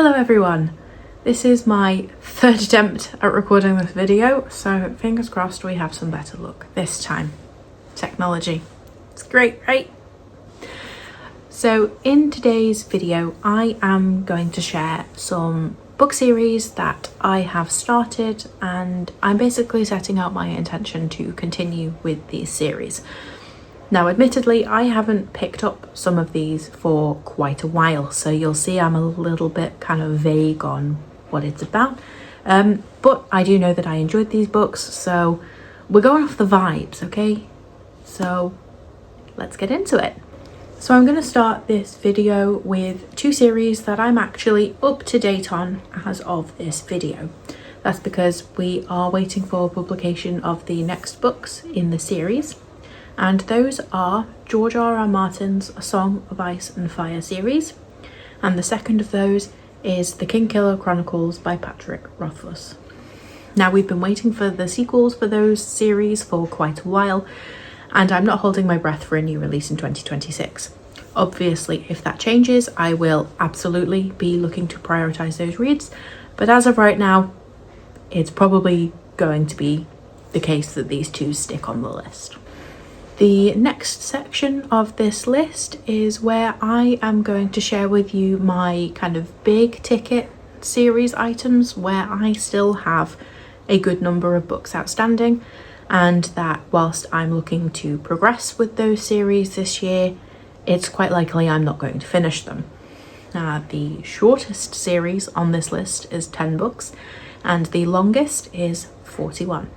Hello everyone, this is my third attempt at recording this video, so fingers crossed we have some better luck this time. Technology, it's great, right? So in today's video I am going to share some book series that I have started, and I'm basically setting out my intention to continue with these series. Now, admittedly, I haven't picked up some of these for quite a while, so you'll see I'm a little bit kind of vague on what it's about. But I do know that I enjoyed these books, so we're going off the vibes, okay? So let's get into it. So I'm going to start this video with two series that I'm actually up to date on as of this video. That's because we are waiting for publication of the next books in the series. And those are George R.R. Martin's A Song of Ice and Fire series, and the second of those is The Kingkiller Chronicles by Patrick Rothfuss. Now, we've been waiting for the sequels for those series for quite a while, and I'm not holding my breath for a new release in 2026. Obviously, if that changes, I will absolutely be looking to prioritise those reads, but as of right now, it's probably going to be the case that these two stick on the list. The next section of this list is where I am going to share with you my kind of big ticket series items where I still have a good number of books outstanding, and that whilst I'm looking to progress with those series this year, it's quite likely I'm not going to finish them. The shortest series on this list is 10 books and the longest is 41.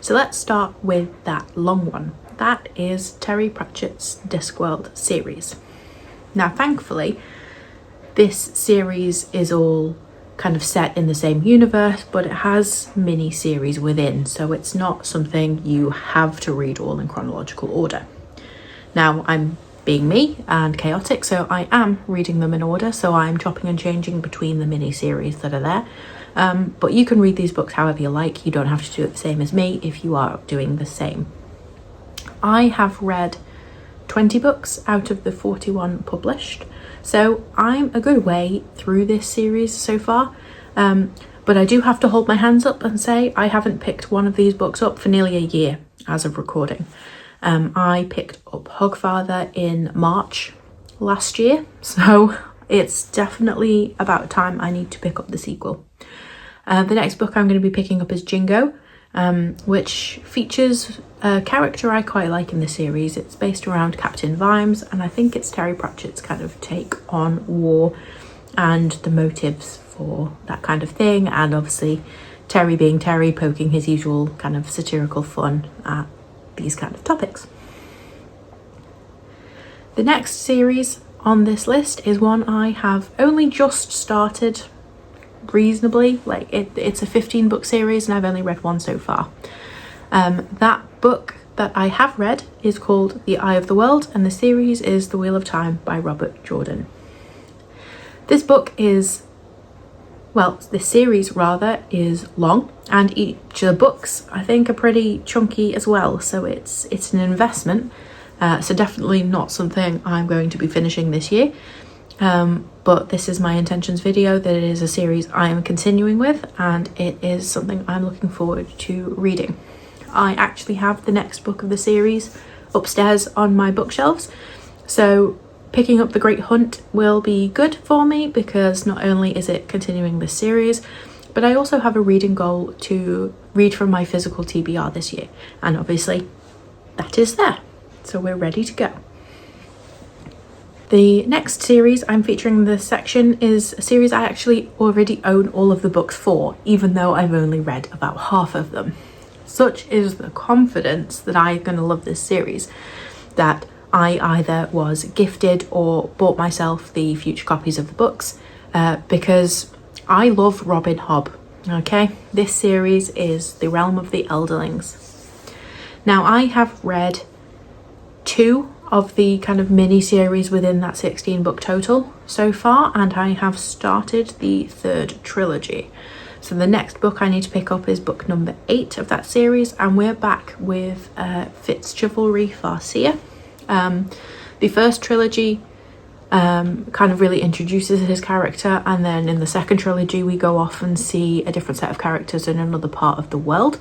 So let's start with that long one. That is Terry Pratchett's Discworld series. Now, thankfully, this series is all kind of set in the same universe, but it has mini-series within, so it's not something you have to read all in chronological order. Now, I'm being me and chaotic, so I am reading them in order, so I'm chopping and changing between the mini-series that are there. But you can read these books however you like. You don't have to do it the same as me if you are doing the same. I have read 20 books out of the 41 published, so I'm a good way through this series so far, but I do have to hold my hands up and say I haven't picked one of these books up for nearly a year as of recording. I picked up Hogfather in March last year, so it's definitely about time I need to pick up the sequel. The next book I'm going to be picking up is Jingo, which features a character I quite like in the series. It's based around Captain Vimes, and I think it's Terry Pratchett's kind of take on war and the motives for that kind of thing, and obviously Terry being Terry, poking his usual kind of satirical fun at these kind of topics. The next series on this list is one I have only just started reasonably, like it's a 15 book series and I've only read one so far. That book that I have read is called The Eye of the World, and the series is The Wheel of Time by Robert Jordan. This series rather is long, and each of the books I think are pretty chunky as well, so it's an investment, so definitely not something I'm going to be finishing this year. But this is my intentions video, that it is a series I am continuing with, and it is something I'm looking forward to reading. I actually have the next book of the series upstairs on my bookshelves, so picking up The Great Hunt will be good for me because not only is it continuing this series, but I also have a reading goal to read from my physical TBR this year, and obviously that is there, so we're ready to go. The next series I'm featuring in this section is a series I actually already own all of the books for, even though I've only read about half of them. Such is the confidence that I'm going to love this series that I either was gifted or bought myself the future copies of the books, because I love Robin Hobb. Okay, this series is The Realm of the Elderlings. Now, I have read 2 of the kind of mini series within that 16 book total so far, and I have started the 3rd trilogy. So the next book I need to pick up is book number 8 of that series, and we're back with Fitzchivalry Farseer. The first trilogy kind of really introduces his character, and then in the second trilogy we go off and see a different set of characters in another part of the world.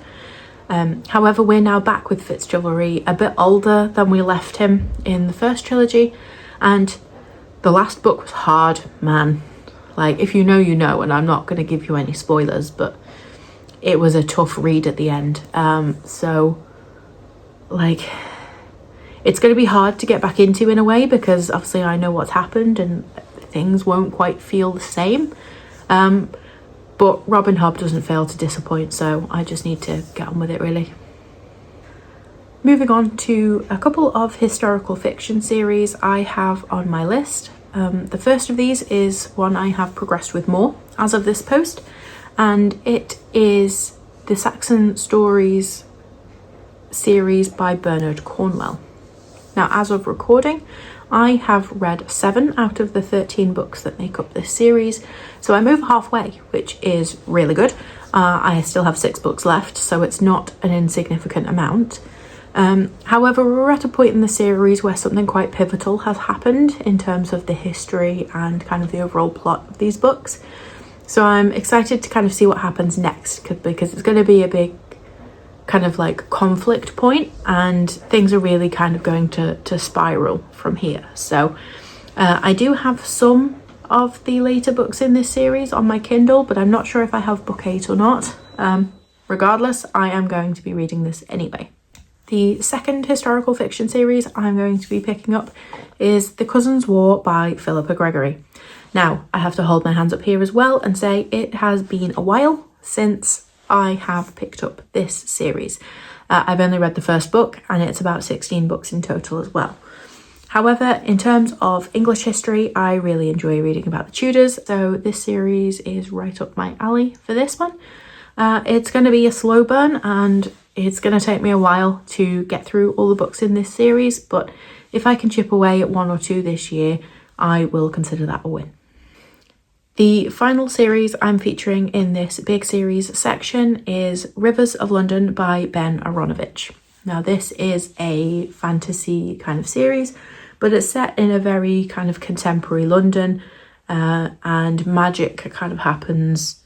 However, we're now back with Fitzchivalry a bit older than we left him in the first trilogy, and the last book was hard, man. Like, if you know, you know, and I'm not going to give you any spoilers, but it was a tough read at the end. So, like, it's going to be hard to get back into in a way, because obviously I know what's happened and things won't quite feel the same. But Robin Hobb doesn't fail to disappoint, so I just need to get on with it, really. Moving on to a couple of historical fiction series I have on my list. The first of these is one I have progressed with more as of this post, and it is the Saxon Stories series by Bernard Cornwell. Now, as of recording, I have read 7 out of the 13 books that make up this series, so I'm over halfway, which is really good. I still have 6 books left, so it's not an insignificant amount. However, we're at a point in the series where something quite pivotal has happened in terms of the history and kind of the overall plot of these books. So I'm excited to kind of see what happens next, because it's going to be a big kind of like conflict point, and things are really kind of going to spiral from here. So I do have some of the later books in this series on my Kindle, but I'm not sure if I have book 8 or not. Regardless, I am going to be reading this anyway. The second historical fiction series I'm going to be picking up is The Cousins' War by Philippa Gregory. Now, I have to hold my hands up here as well and say it has been a while since I have picked up this series. I've only read the first book, and it's about 16 books in total as well. However, in terms of English history, I really enjoy reading about the Tudors, so this series is right up my alley for this one. It's going to be a slow burn, and it's going to take me a while to get through all the books in this series, but if I can chip away at 1 or 2 this year, I will consider that a win. The final series I'm featuring in this big series section is Rivers of London by Ben Aaronovitch. Now, this is a fantasy kind of series, but it's set in a very kind of contemporary London, and magic kind of happens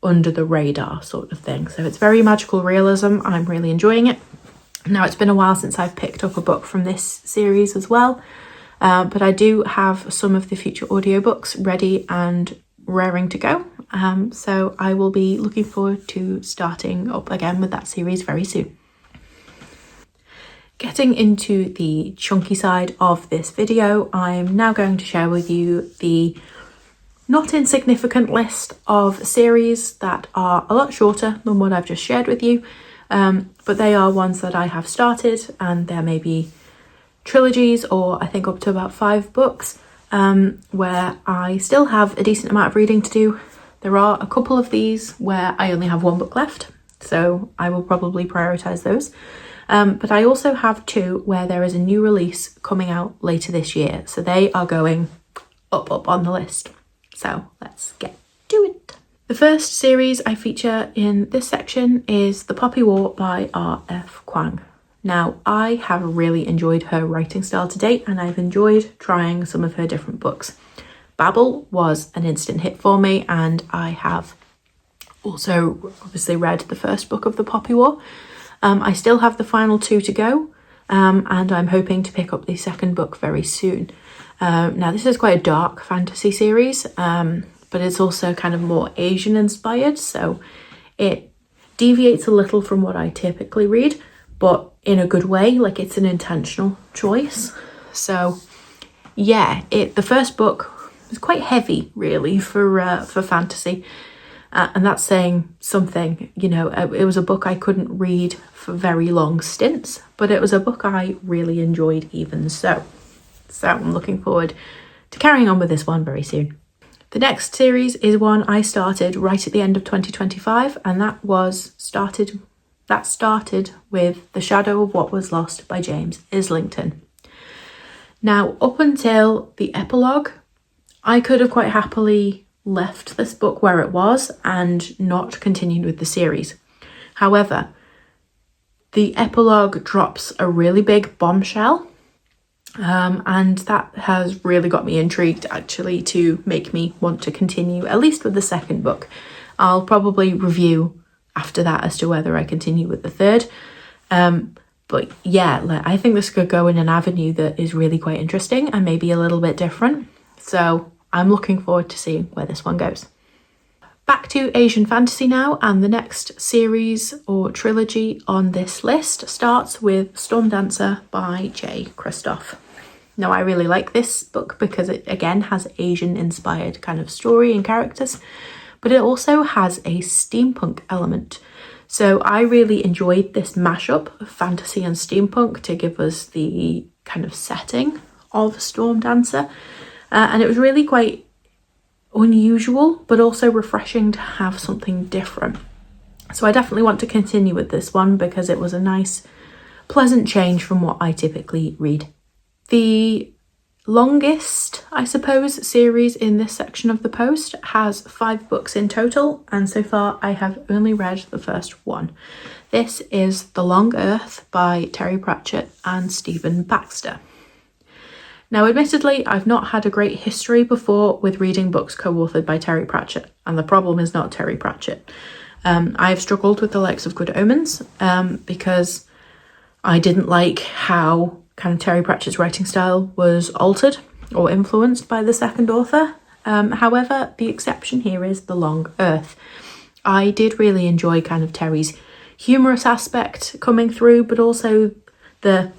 under the radar sort of thing. So it's very magical realism. I'm really enjoying it. Now, it's been a while since I've picked up a book from this series as well, but I do have some of the future audiobooks ready and raring to go, so I will be looking forward to starting up again with that series very soon. Getting into the chunky side of this video, I'm now going to share with you the not insignificant list of series that are a lot shorter than what I've just shared with you, but they are ones that I have started, and there may be trilogies, or I think up to about 5 books, where I still have a decent amount of reading to do. There are a couple of these where I only have 1 book left, so I will probably prioritise those. But I also have 2 where there is a new release coming out later this year, so they are going up on the list. So let's get to it. The first series I feature in this section is The Poppy War by R.F. Kuang. Now, I have really enjoyed her writing style to date, and I've enjoyed trying some of her different books. Babel was an instant hit for me, and I have also obviously read the first book of The Poppy War. I still have the final 2 to go, and I'm hoping to pick up the second book very soon. Now, this is quite a dark fantasy series, but it's also kind of more Asian inspired, so it deviates a little from what I typically read, but in a good way, like it's an intentional choice. So yeah, the first book was quite heavy really for fantasy, and that's saying something. You know, it was a book I couldn't read for very long stints, but it was a book I really enjoyed even so. So I'm looking forward to carrying on with this one very soon. The next series is one I started right at the end of 2025, and that started with The Shadow of What Was Lost by James Islington. Now, up until the epilogue, I could have quite happily left this book where it was and not continued with the series. However, the epilogue drops a really big bombshell, And that has really got me intrigued actually to make me want to continue, at least with the second book. I'll probably review after that as to whether I continue with the third. But yeah, like, I think this could go in an avenue that is really quite interesting and maybe a little bit different. So I'm looking forward to seeing where this one goes. Back to Asian fantasy now, and the next series or trilogy on this list starts with Stormdancer by Jay Kristoff. Now, I really like this book because it again has Asian inspired kind of story and characters, but it also has a steampunk element. So I really enjoyed this mashup of fantasy and steampunk to give us the kind of setting of Stormdancer, and it was really quite unusual but also refreshing to have something different. So I definitely want to continue with this one because it was a nice pleasant change from what I typically read. The longest, I suppose, series in this section of the post has 5 books in total, and so far I have only read the first one. This is The Long Earth by Terry Pratchett and Stephen Baxter. Now, admittedly, I've not had a great history before with reading books co-authored by Terry Pratchett, and the problem is not Terry Pratchett. I've struggled with the likes of Good Omens because I didn't like how kind of Terry Pratchett's writing style was altered or influenced by the second author. However, the exception here is The Long Earth. I did really enjoy kind of Terry's humorous aspect coming through, but also the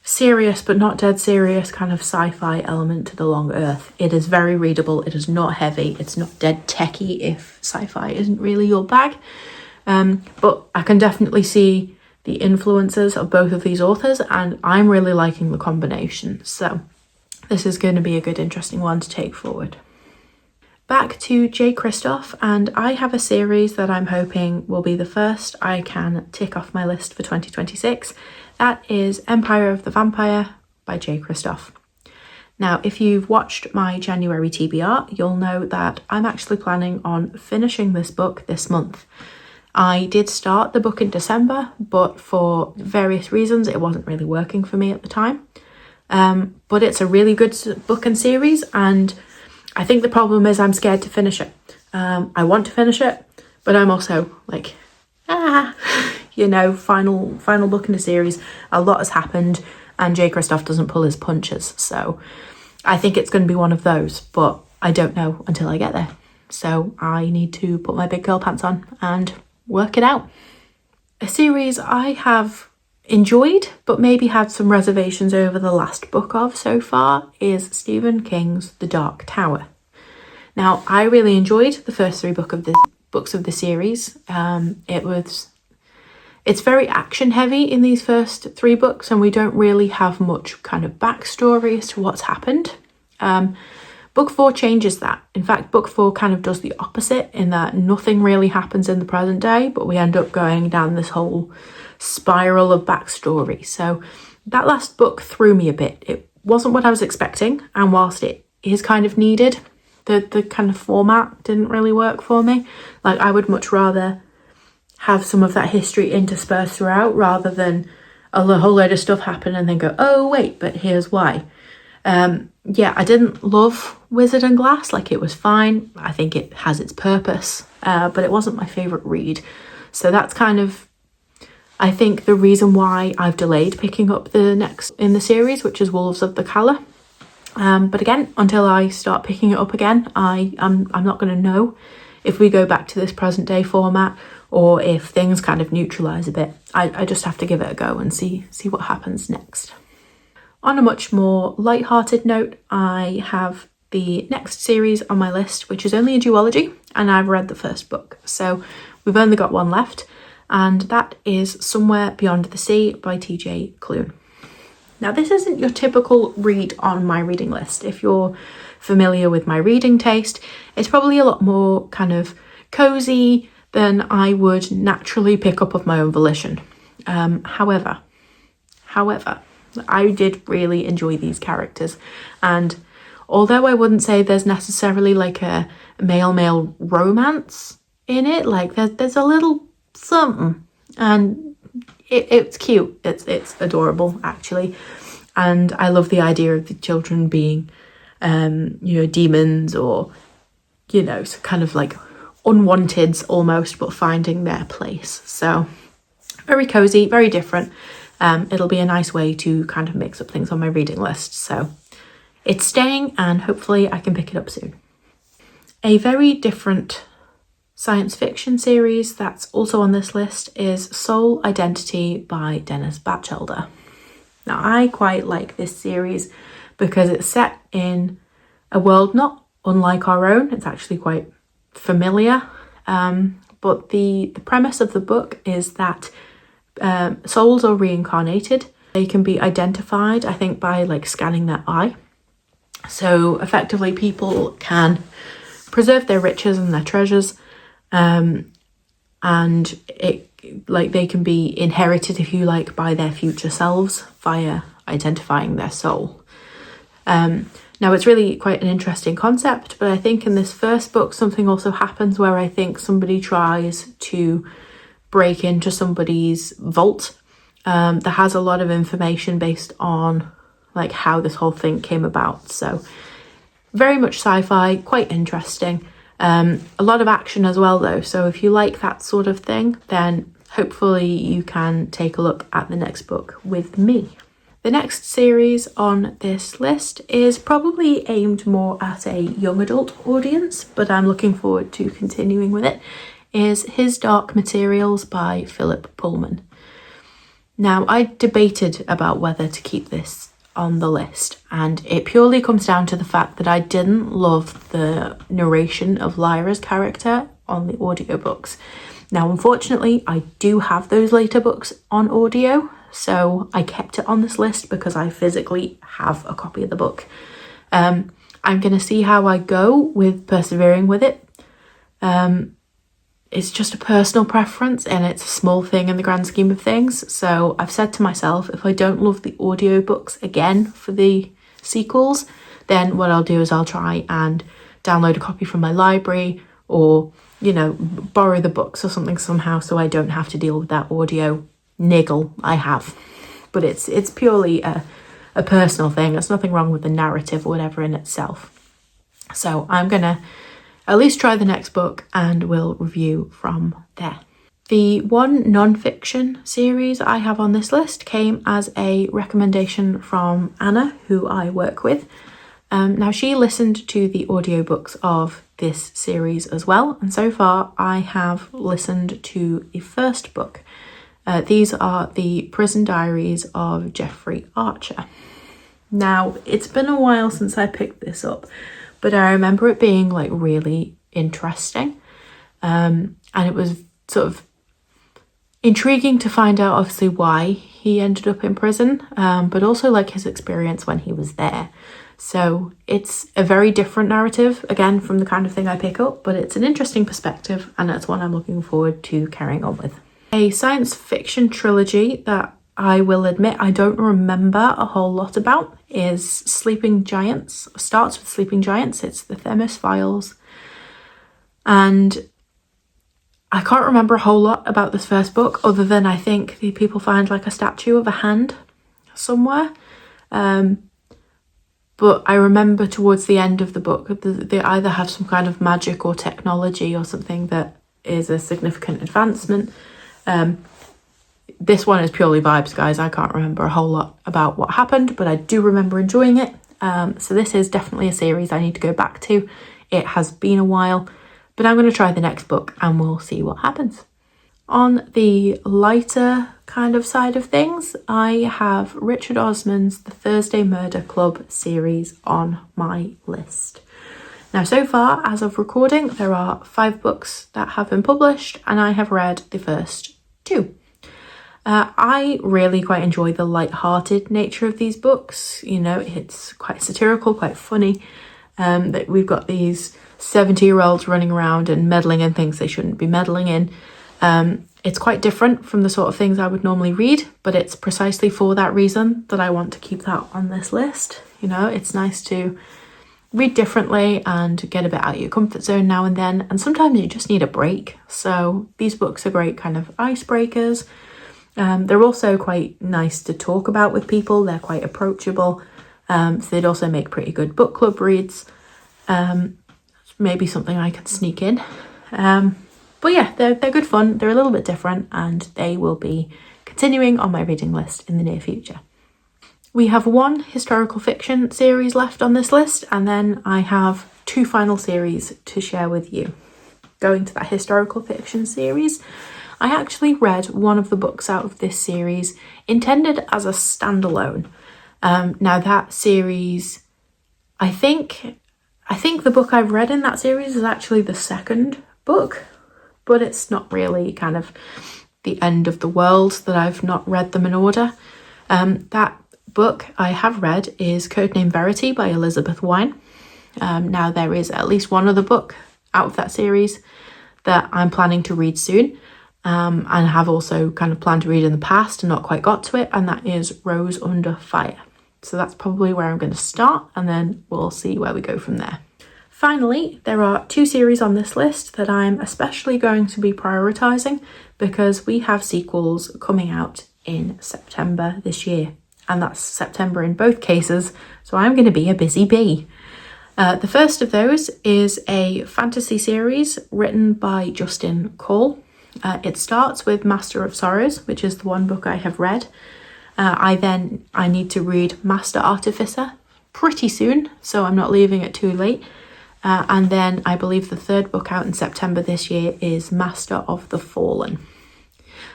serious but not dead serious kind of sci-fi element to The Long Earth. It is very readable, it is not heavy, it's not dead techie if sci-fi isn't really your bag. But I can definitely see the influences of both of these authors, and I'm really liking the combination. So this is going to be a good, interesting one to take forward. Back to Jay Kristoff, and I have a series that I'm hoping will be the first I can tick off my list for 2026. That is Empire of the Vampire by Jay Kristoff. Now, if you've watched my January TBR, you'll know that I'm actually planning on finishing this book this month. I did start the book in December, but for various reasons, it wasn't really working for me at the time. But it's a really good book and series, and I think the problem is I'm scared to finish it. I want to finish it, but I'm also like, final book in the series. A lot has happened, and Jay Kristoff doesn't pull his punches. So I think it's going to be one of those, but I don't know until I get there. So I need to put my big girl pants on and work it out. A series I have enjoyed, but maybe had some reservations over the last book of so far, is Stephen King's The Dark Tower. Now, I really enjoyed the first 3 books of the series. It's very action heavy in these first 3 books, and we don't really have much kind of backstory as to what's happened. Book 4 changes that. In fact, book 4 kind of does the opposite in that nothing really happens in the present day, but we end up going down this whole spiral of backstory. So that last book threw me a bit. It wasn't what I was expecting, and whilst it is kind of needed, the kind of format didn't really work for me. Like, I would much rather have some of that history interspersed throughout rather than a whole load of stuff happen and then go, oh wait, but here's why. I didn't love Wizard and Glass. Like, it was fine. I think it has its purpose, but it wasn't my favourite read. So that's kind of, I think, the reason why I've delayed picking up the next in the series, which is Wolves of the Calla. But again, until I start picking it up again, I'm not going to know if we go back to this present day format or if things kind of neutralise a bit. I just have to give it a go and see what happens next. On a much more light-hearted note, I have the next series on my list, which is only a duology, and I've read the first book. So we've only got one left, and that is Somewhere Beyond the Sea by TJ Klune. Now, this isn't your typical read on my reading list. If you're familiar with my reading taste, it's probably a lot more kind of cozy than I would naturally pick up of my own volition. However, I did really enjoy these characters, and although I wouldn't say there's necessarily like a male-male romance in it, like there's a little something, and it's cute. It's adorable, actually. And I love the idea of the children being, demons or, kind of like unwanteds almost, but finding their place. So very cozy, very different. It'll be a nice way to kind of mix up things on my reading list. So it's staying, and hopefully I can pick it up soon. A very different science fiction series that's also on this list is Soul Identity by Dennis Batchelder. Now, I quite like this series because it's set in a world not unlike our own. It's actually quite familiar. But the premise of the book is that souls are reincarnated. They can be identified, I think, by like scanning their eye. So effectively people can preserve their riches and their treasures, and they can be inherited, if you like, by their future selves via identifying their soul. Now, it's really quite an interesting concept, but I think in this first book something also happens where I think somebody tries to break into somebody's vault that has a lot of information based on like how this whole thing came about. So very much sci-fi, quite interesting. A lot of action as well though, so if you like that sort of thing, then hopefully you can take a look at the next book with me. The next series on this list is probably aimed more at a young adult audience, but I'm looking forward to continuing with it, is His Dark Materials by Philip Pullman. Now, I debated about whether to keep this on the list, and it purely comes down to the fact that I didn't love the narration of Lyra's character on the audiobooks. Now, unfortunately, I do have those later books on audio, so I kept it on this list because I physically have a copy of the book. I'm going to see how I go with persevering with it. It's just a personal preference and it's a small thing in the grand scheme of things. So I've said to myself, if I don't love the audiobooks again for the sequels, then what I'll do is I'll try and download a copy from my library or, borrow the books or something somehow so I don't have to deal with that audio niggle I have. But it's purely a personal thing. There's nothing wrong with the narrative or whatever in itself. So I'm going to at least try the next book and we'll review from there. The one non-fiction series I have on this list came as a recommendation from Anna, who I work with. Now, she listened to the audiobooks of this series as well, and so far I have listened to the first book. These are the Prison Diaries of Jeffrey Archer. Now, it's been a while since I picked this up, but I remember it being like really interesting, and it was sort of intriguing to find out obviously why he ended up in prison, but also like his experience when he was there. So it's a very different narrative, again, from the kind of thing I pick up, but it's an interesting perspective and that's one I'm looking forward to carrying on with. A science fiction trilogy that I will admit I don't remember a whole lot about is Sleeping Giants. It starts with Sleeping Giants. It's the Themis Files. And I can't remember a whole lot about this first book other than I think the people find like a statue of a hand somewhere. But I remember towards the end of the book, they either have some kind of magic or technology or something that is a significant advancement. This one is purely vibes, guys. I can't remember a whole lot about what happened, but I do remember enjoying it. So this is definitely a series I need to go back to. It has been a while, but I'm going to try the next book and we'll see what happens. On the lighter kind of side of things, I have Richard Osman's The Thursday Murder Club series on my list. Now, so far, as of recording, there are 5 books that have been published and I have read the first 2. I really quite enjoy the light-hearted nature of these books. It's quite satirical, quite funny. That we've got these 70-year-olds running around and meddling in things they shouldn't be meddling in. It's quite different from the sort of things I would normally read, but it's precisely for that reason that I want to keep that on this list. It's nice to read differently and get a bit out of your comfort zone now and then, and sometimes you just need a break. So these books are great kind of icebreakers. They're also quite nice to talk about with people. They're quite approachable. So they'd also make pretty good book club reads. Maybe something I can sneak in. But yeah, they're good fun. They're a little bit different, and they will be continuing on my reading list in the near future. We have one historical fiction series left on this list, and then I have 2 final series to share with you. Going to that historical fiction series, I actually read one of the books out of this series intended as a standalone. Now that series, I think the book I've read in that series is actually the second book, but it's not really kind of the end of the world that I've not read them in order. That book I have read is Codename Verity by Elizabeth Wein. Now there is at least one other book out of that series that I'm planning to read soon, and have also kind of planned to read in the past and not quite got to it, and that is Rose Under Fire. So that's probably where I'm going to start, and then we'll see where we go from there. Finally, there are 2 series on this list that I'm especially going to be prioritising because we have sequels coming out in September this year, and that's September in both cases, so I'm going to be a busy bee. The first of those is a fantasy series written by Justin Cole. It starts with Master of Sorrows, which is the one book I have read. I need to read Master Artificer pretty soon, so I'm not leaving it too late. And then I believe the 3rd book out in September this year is Master of the Fallen.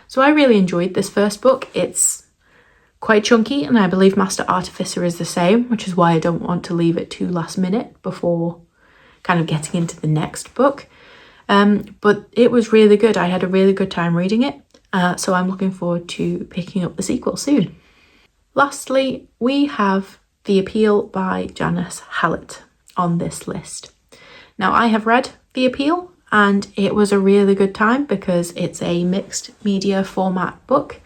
So I really enjoyed this first book. It's quite chunky, and I believe Master Artificer is the same, which is why I don't want to leave it too last minute before kind of getting into the next book. But it was really good. I had a really good time reading it, so I'm looking forward to picking up the sequel soon. Lastly, we have The Appeal by Janice Hallett on this list. Now, I have read The Appeal, and it was a really good time because it's a mixed media format book.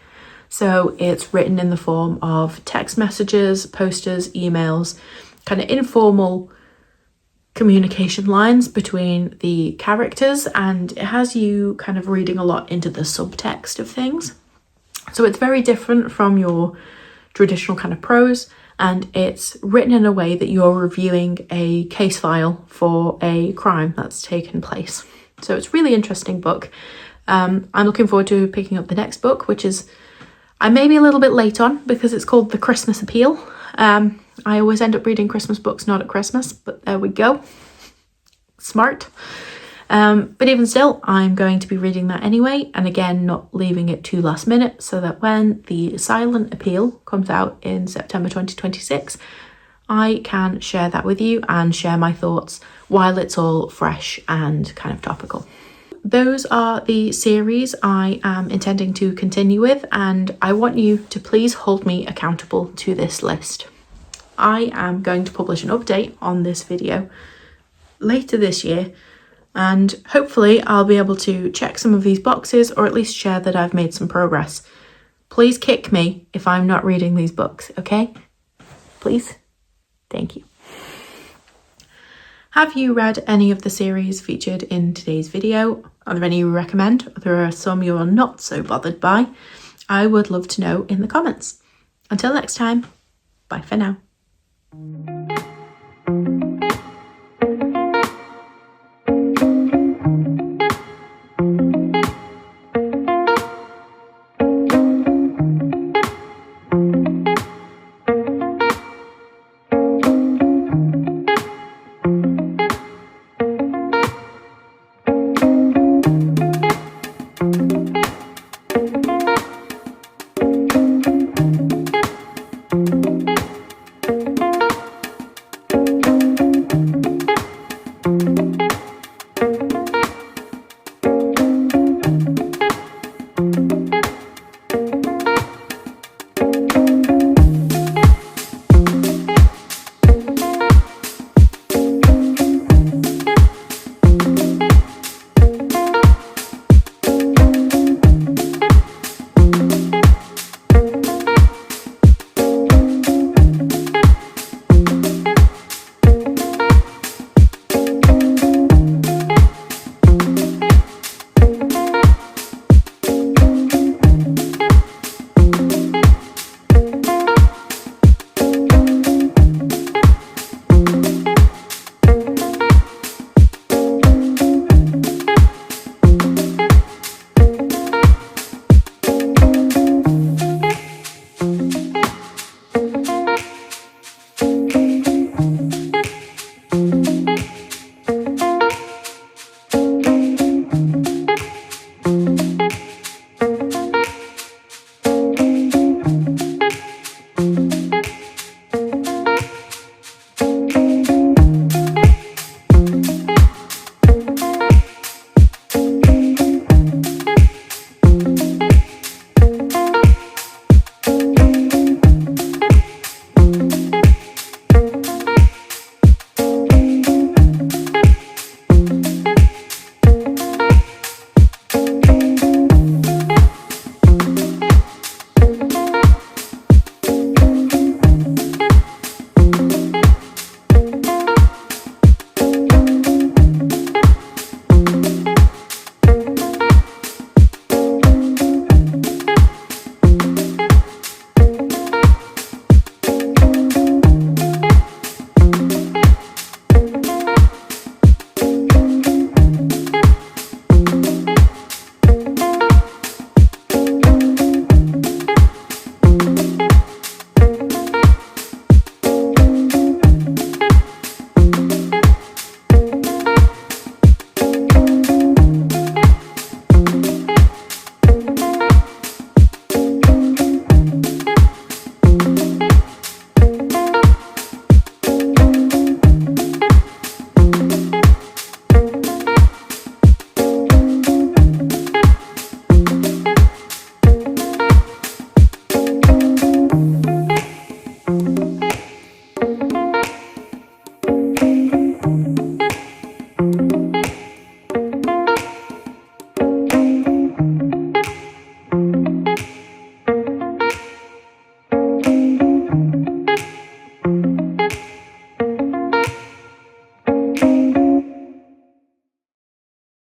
So it's written in the form of text messages, posters, emails, kind of informal communication lines between the characters, and it has you kind of reading a lot into the subtext of things. So it's very different from your traditional kind of prose, and it's written in a way that you're reviewing a case file for a crime that's taken place. So it's a really interesting book. I'm looking forward to picking up the next book, which is I may be a little bit late on because it's called The Christmas Appeal. I always end up reading Christmas books not at Christmas, but there we go. Smart. But even still, I'm going to be reading that anyway, and again, not leaving it too last minute, so that when The Silent Appeal comes out in September 2026, I can share that with you and share my thoughts while it's all fresh and kind of topical. Those are the series I am intending to continue with, and I want you to please hold me accountable to this list. I am going to publish an update on this video later this year, and hopefully I'll be able to check some of these boxes, or at least share that I've made some progress. Please kick me if I'm not reading these books, okay? Please? Thank you. Have you read any of the series featured in today's video? Are there any you recommend? There are some you're not so bothered by. I would love to know in the comments. Until next time, bye for now.